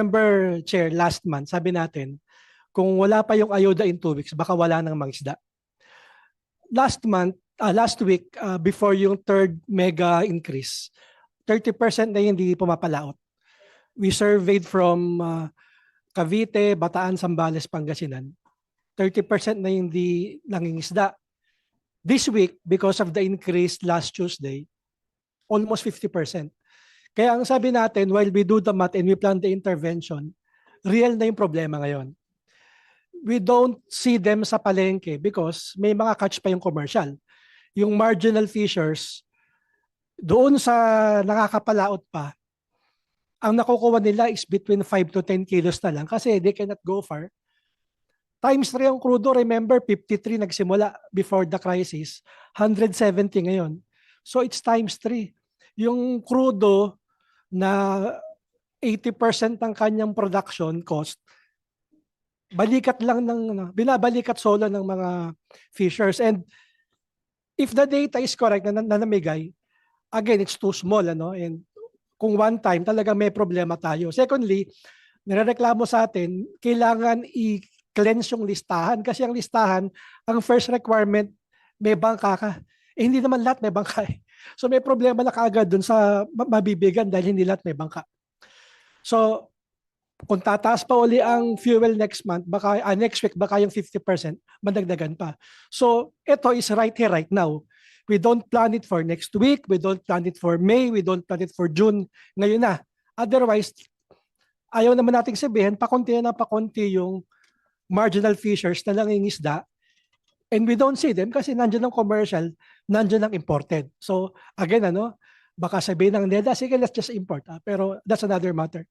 Remember, Chair, last month, sabi natin, kung wala pa yung ayuda in 2 weeks, baka wala nang mangisda. Last week, before yung third mega increase, 30% na hindi pumapalaot. We surveyed from Cavite, Bataan, Zambales, Pangasinan. 30% na hindi nangingisda. This week, because of the increase last Tuesday, almost 50%. Kaya ang sabi natin, while we do the math and we plan the intervention, real na yung problema ngayon. We don't see them sa palengke because may mga catch pa yung commercial. Yung marginal fishers, doon sa nakakapalaot pa, ang nakukuha nila is between 5 to 10 kilos na lang kasi they cannot go far. Times 3 ang crudo, remember, 53 nagsimula before the crisis, 170 ngayon. So it's times 3. Yung crudo na 80% ng kanyang production cost, balikat lang binabalikat solo ng mga fishers. And if the data is correct na namigay, again, it's too small. And kung one time, talaga may problema tayo. Secondly, nirereklamo sa atin, kailangan i-cleanse yung listahan. Kasi ang listahan, ang first requirement, may bangka ka. Hindi naman lahat may bangka. So may problema na kaagad dun sa mabibigan dahil hindi lahat may bangka. So kung tataas pa uli ang fuel next month, next week, baka yung 50%, madagdagan pa. So ito is right here, right now. We don't plan it for next week. We don't plan it for May. We don't plan it for June. Ngayon na. Otherwise, ayaw naman nating sabihin, pakunti yung marginal fishers na nangingisda. And we don't see them kasi nandiyan ang commercial, nandiyan ang imported. So again, baka sabihin ng NEDA, sige, let's just import. Pero that's another matter.